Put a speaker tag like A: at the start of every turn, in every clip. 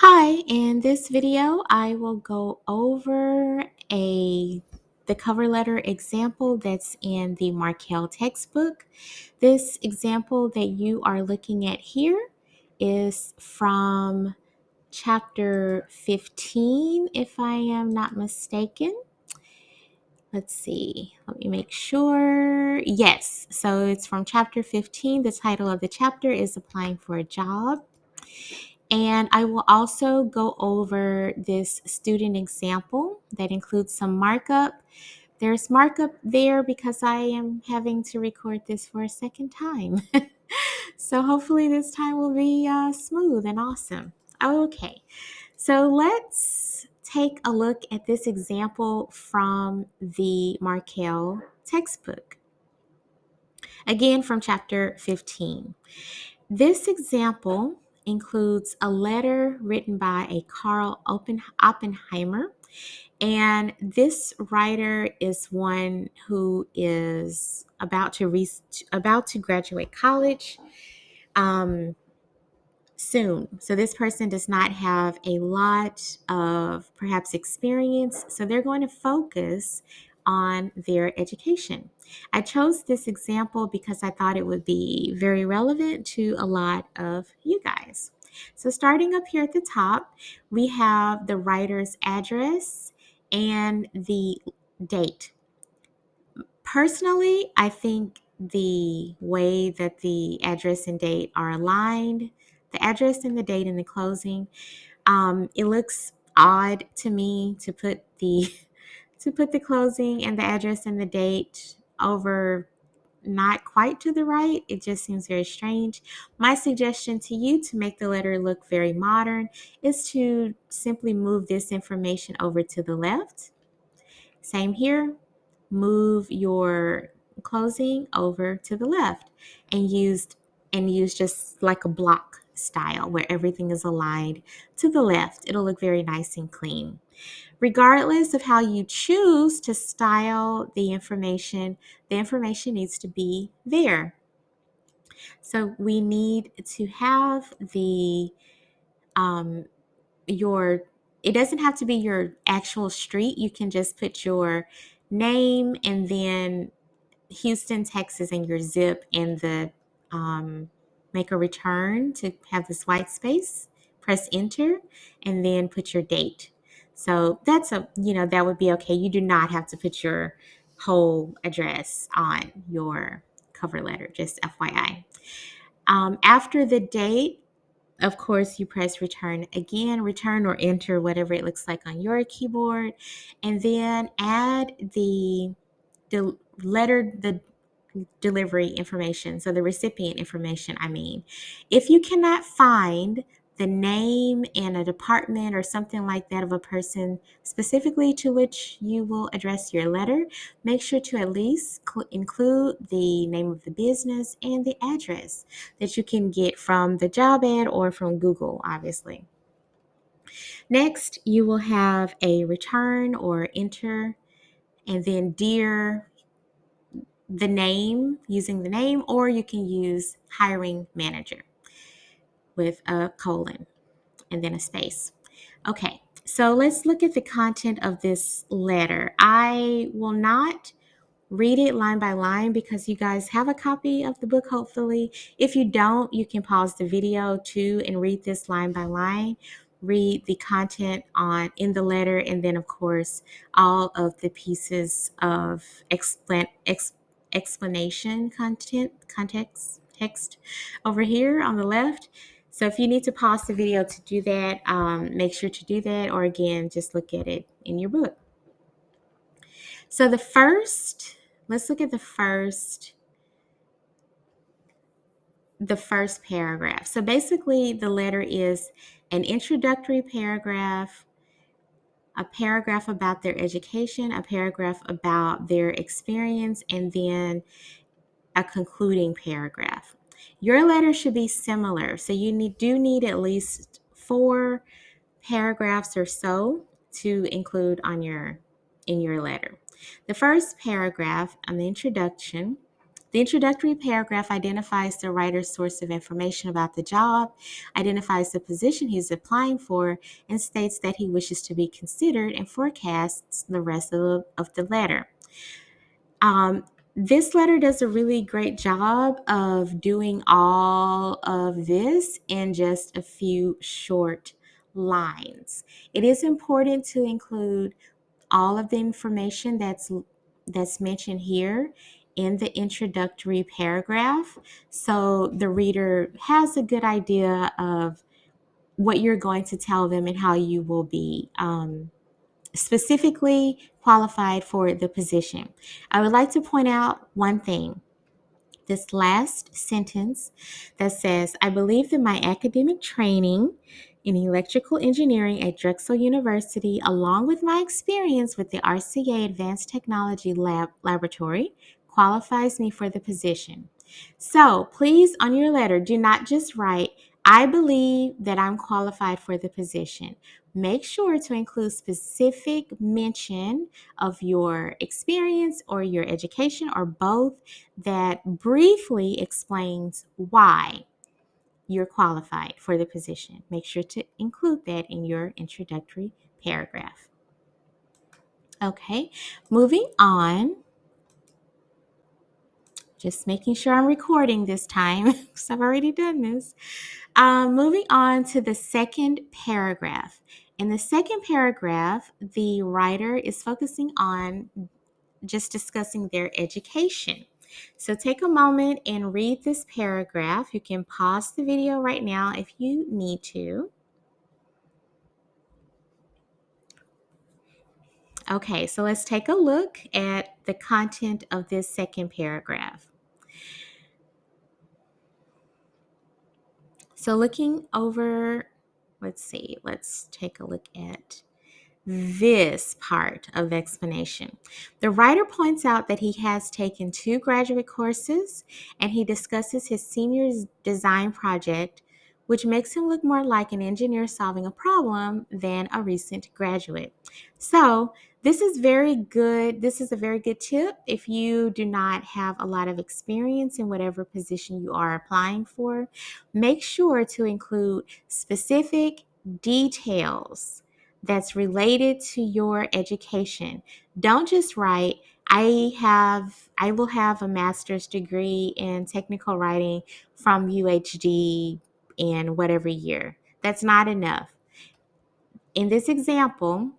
A: Hi, in this video, I will go over the cover letter example that's in the Markel textbook. This example that you are looking at here is from chapter 15, if I am not mistaken. Let's see, let me make sure. Yes, so it's from chapter 15. The title of the chapter is Applying for a Job. And I will also go over this student example that includes some markup. There's markup there because I am having to record this for a second time. So hopefully this time will be smooth and awesome. Okay, so let's take a look at this example from the Markel textbook. Again, from chapter 15. This example includes a letter written by a Karl Oppenheimer, and this writer is one who is about to graduate college soon. So this person does not have a lot of perhaps experience, so they're going to focus on their education. I chose this example because I thought it would be very relevant to a lot of you guys. So starting up here at the top, we have the writer's address and the date. Personally, I think the way that the address and date are aligned, the address and the date in the closing, it looks odd to me to put the to put the closing and the address and the date over not quite to the right. It just seems very strange. My suggestion to you to make the letter look very modern is to simply move this information over to the left. Same here. Move your closing over to the left and use just like a block style where everything is aligned to the left. It'll look very nice and clean. Regardless of how you choose to style the information needs to be there. So we need to have the your it doesn't have to be your actual street. You can just put your name and then Houston, Texas, and your zip and the make a return to have this white space. Press enter and then put your date. So that would be okay. You do not have to put your whole address on your cover letter, just FYI. After the date, of course, you press return again, return or enter, whatever it looks like on your keyboard, and then add the the delivery information, so the recipient information, I mean. If you cannot find the name and a department or something like that of a person specifically to which you will address your letter, make sure to at least include the name of the business and the address that you can get from the job ad or from Google, obviously. Next, you will have a return or enter, and then dear, the name, using the name, or you can use hiring manager with a colon and then a space. Okay, so let's look at the content of this letter. I will not read it line by line because you guys have a copy of the book, hopefully. If you don't, you can pause the video too and read this line by line. Read the content in the letter, and then of course all of the pieces of explanation context text over here on the left. So if you need to pause the video to do that, make sure to do that, or again, just look at it in your book. So let's look at the first paragraph. So basically the letter is an introductory paragraph, a paragraph about their education, a paragraph about their experience, and then a concluding paragraph. Your letter should be similar. So you do need at least 4 paragraphs or so to include in your letter. The first paragraph on the introduction The introductory paragraph identifies the writer's source of information about the job, identifies the position he's applying for, and states that he wishes to be considered and forecasts the rest of the letter. This letter does a really great job of doing all of this in just a few short lines. It is important to include all of the information that's mentioned here in the introductory paragraph, so the reader has a good idea of what you're going to tell them and how you will be specifically qualified for the position. I would like to point out one thing. This last sentence that says, I believe that my academic training in electrical engineering at Drexel University, along with my experience with the RCA Advanced Technology Laboratory, qualifies me for the position. So please, on your letter, do not just write, I believe that I'm qualified for the position. Make sure to include specific mention of your experience or your education or both that briefly explains why you're qualified for the position. Make sure to include that in your introductory paragraph. Okay, moving on. Just making sure I'm recording this time because I've already done this. Moving on to the second paragraph. In the second paragraph, the writer is focusing on just discussing their education. So take a moment and read this paragraph. You can pause the video right now if you need to. Okay, so let's take a look at the content of this second paragraph. So looking over, let's take a look at this part of the explanation. The writer points out that he has taken 2 graduate courses and he discusses his senior design project, which makes him look more like an engineer solving a problem than a recent graduate. So, this is very good. This is a very good tip if you do not have a lot of experience in whatever position you are applying for. Make sure to include specific details that's related to your education. Don't just write, I will have a master's degree in technical writing from UHD in whatever year. That's not enough. In this example,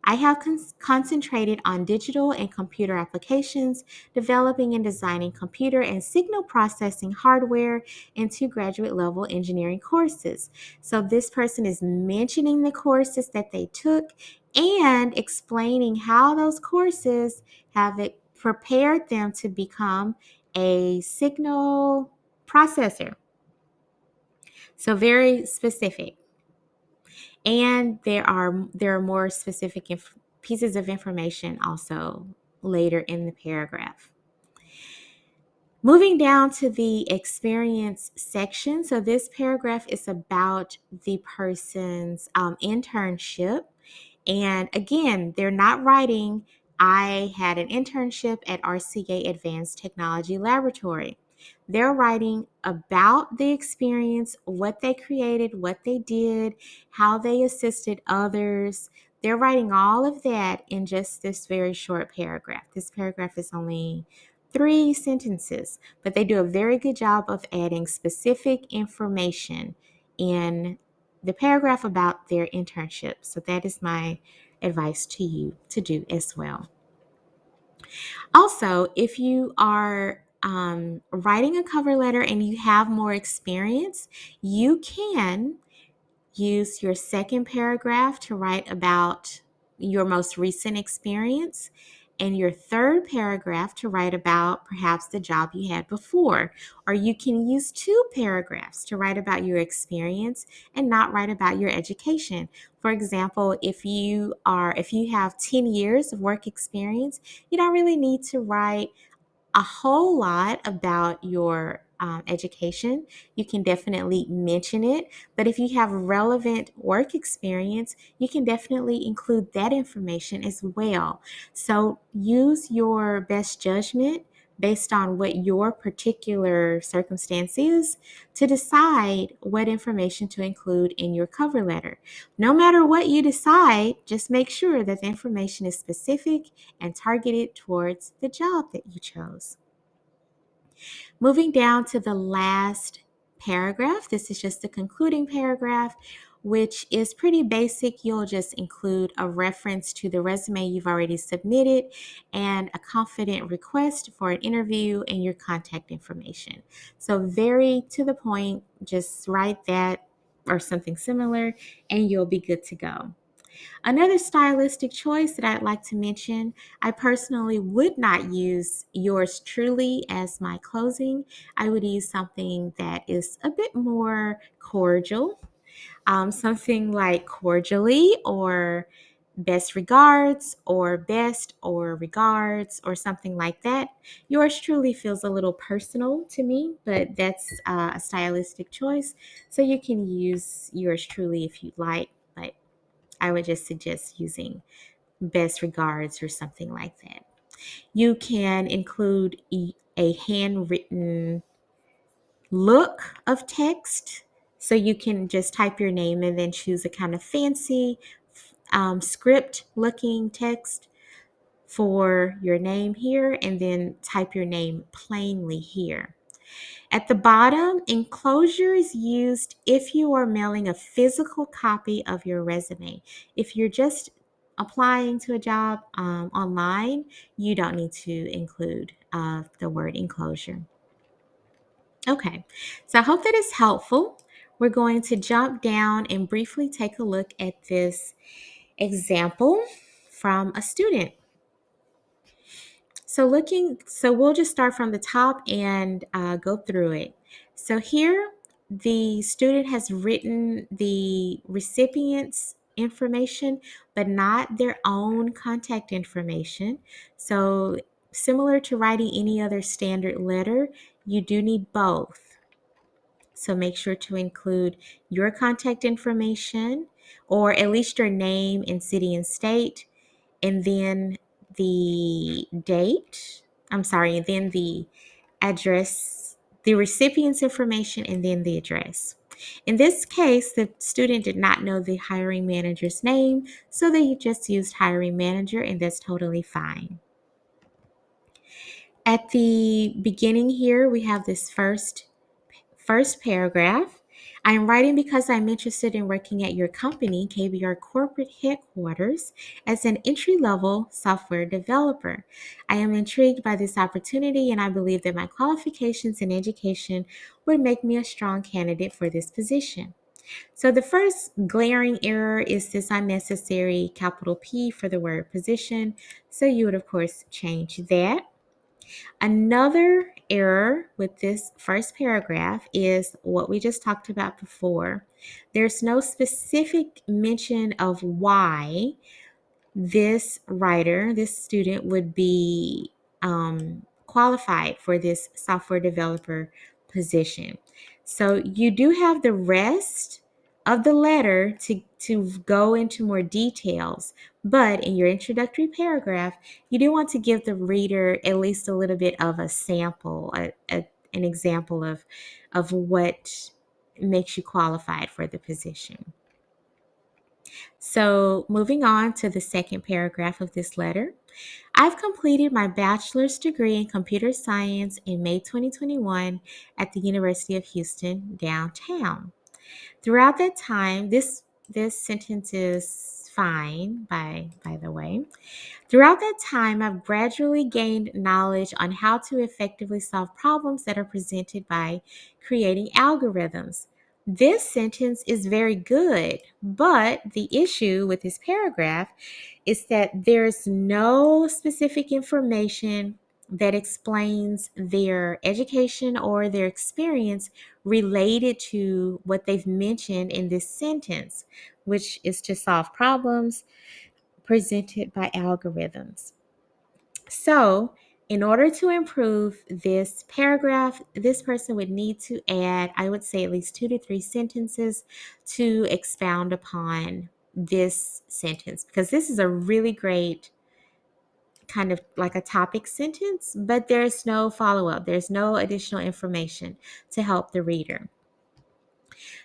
A: I have concentrated on digital and computer applications, developing and designing computer and signal processing hardware in 2 graduate level engineering courses. So this person is mentioning the courses that they took and explaining how those courses have prepared them to become a signal processor. So very specific. And there are more specific pieces of information also later in the paragraph. Moving down to the experience section. So this paragraph is about the person's internship. And again, they're not writing, I had an internship at RCA Advanced Technology Laboratory. They're writing about the experience, what they created, what they did, how they assisted others. They're writing all of that in just this very short paragraph. This paragraph is only 3 sentences, but they do a very good job of adding specific information in the paragraph about their internship. So that is my advice to you to do as well. Also, if you are writing a cover letter and you have more experience, you can use your second paragraph to write about your most recent experience and your third paragraph to write about perhaps the job you had before. Or you can use 2 paragraphs to write about your experience and not write about your education. For example, if you have 10 years of work experience, you don't really need to write a whole lot about your education. You can definitely mention it, but if you have relevant work experience, you can definitely include that information as well. So use your best judgment. based on what your particular circumstance is to decide what information to include in your cover letter. No matter what you decide, just make sure that the information is specific and targeted towards the job that you chose. Moving down to the last paragraph, this is just the concluding paragraph, which is pretty basic. You'll just include a reference to the resume you've already submitted and a confident request for an interview and your contact information. So very to the point, just write that or something similar and you'll be good to go. Another stylistic choice that I'd like to mention, I personally would not use yours truly as my closing. I would use something that is a bit more cordial, something like cordially or best regards or best or regards or something like that. Yours truly feels a little personal to me, but that's a stylistic choice. So you can use yours truly if you'd like, but I would just suggest using best regards or something like that. You can include a handwritten look of text. So you can just type your name and then choose a kind of fancy script looking text for your name here and then type your name plainly here. At the bottom, enclosure is used if you are mailing a physical copy of your resume. If you're just applying to a job online, you don't need to include the word enclosure. Okay, so I hope that is helpful. We're going to jump down and briefly take a look at this example from a student. So we'll just start from the top and go through it. So here, the student has written the recipient's information, but not their own contact information. So similar to writing any other standard letter, you do need both. So make sure to include your contact information, or at least your name and city and state, and then the date, and then the address, the recipient's information, and then the address. In this case, the student did not know the hiring manager's name, so they just used hiring manager, and that's totally fine. At the beginning here, we have this first paragraph. I am writing because I'm interested in working at your company, KBR corporate headquarters, as an entry-level software developer. I am intrigued by this opportunity and I believe that my qualifications and education would make me a strong candidate for this position. So the first glaring error is this unnecessary capital P for the word position. So you would, of course, change that. Another error with this first paragraph is what we just talked about before. There's no specific mention of why this writer, this student, would be qualified for this software developer position. So you do have the rest of the letter to go into more details, but in your introductory paragraph, you do want to give the reader at least a little bit of a sample, an example of what makes you qualified for the position. So, moving on to the second paragraph of this letter. I've completed my bachelor's degree in computer science in May 2021 at the University of Houston downtown. Throughout that time, this sentence is fine by the way. Throughout that time, I've gradually gained knowledge on how to effectively solve problems that are presented by creating algorithms. This sentence is very good, but the issue with this paragraph is that there's no specific information that explains their education or their experience related to what they've mentioned in this sentence, which is to solve problems presented by algorithms. So, in order to improve this paragraph, this person would need to add, I would say, at least 2 to 3 sentences to expound upon this sentence, because this is a really great kind of like a topic sentence, but there's no follow-up. There's no additional information to help the reader.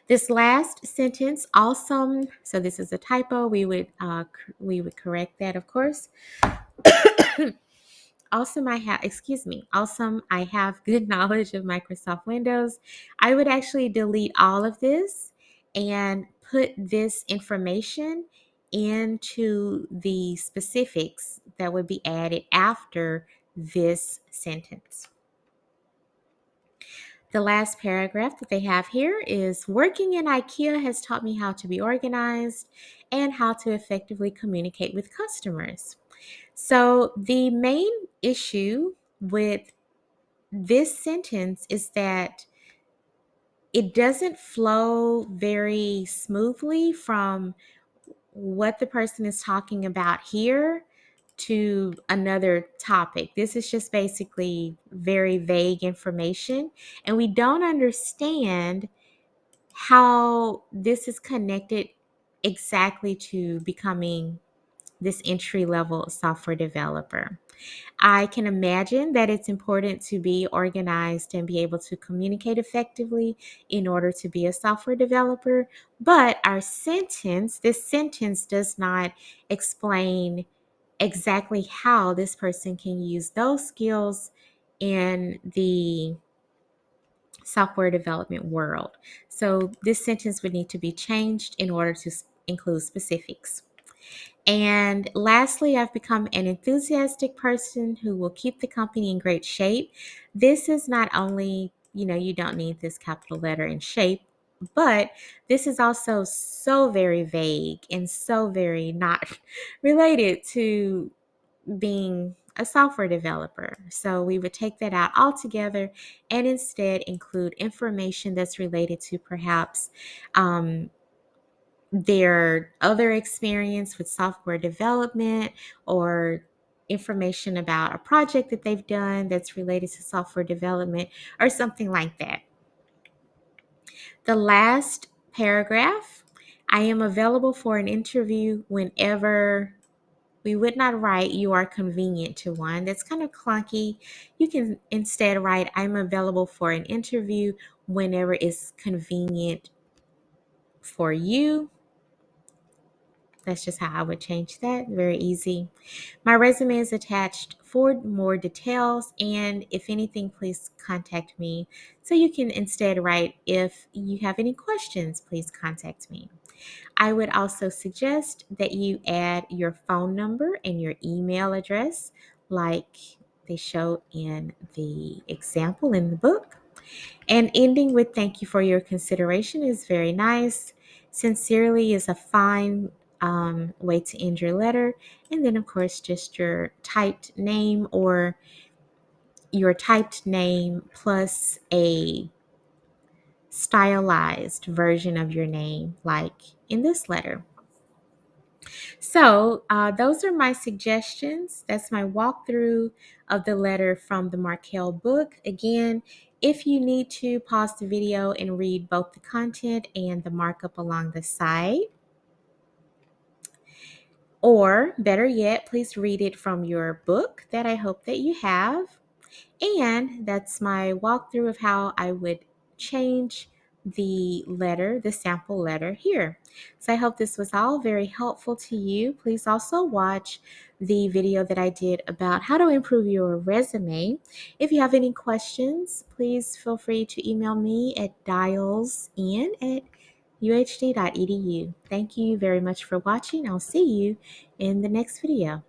A: This last sentence, awesome. So this is a typo. We would correct that, of course. Awesome, Awesome, I have good knowledge of Microsoft Windows. I would actually delete all of this and put this information into the specifics that would be added after this sentence. The last paragraph that they have here is working in IKEA has taught me how to be organized and how to effectively communicate with customers. So, the main issue with this sentence is that it doesn't flow very smoothly from what the person is talking about here to another topic. This is just basically very vague information, and we don't understand how this is connected exactly to becoming this entry level software developer. I can imagine that it's important to be organized and be able to communicate effectively in order to be a software developer. But this sentence does not explain exactly how this person can use those skills in the software development world. So this sentence would need to be changed in order to include specifics. And lastly, I've become an enthusiastic person who will keep the company in great shape. This is not only, you don't need this capital letter in shape, but this is also so very vague and so very not related to being a software developer. So we would take that out altogether and instead include information that's related to perhaps their other experience with software development or information about a project that they've done that's related to software development or something like that. The last paragraph, I am available for an interview whenever. We would not write you are convenient to one. That's kind of clunky. You can instead write I'm available for an interview whenever it's convenient for you. That's just how I would change that. Very easy. My resume is attached for more details, and if anything, please contact me. So you can instead write, if you have any questions, please contact me. I would also suggest that you add your phone number and your email address, like they show in the example in the book. And ending with thank you for your consideration is very nice. Sincerely is a fine way to end your letter. And then, of course, just your typed name or your typed name plus a stylized version of your name, like in this letter. So, those are my suggestions. That's my walkthrough of the letter from the Markel book. Again, if you need to, pause the video and read both the content and the markup along the side. Or, better yet, please read it from your book that I hope that you have. And that's my walkthrough of how I would change the letter, the sample letter here. So I hope this was all very helpful to you. Please also watch the video that I did about how to improve your resume. If you have any questions, please feel free to email me at dialsin@uhd.edu. Thank you very much for watching. I'll see you in the next video.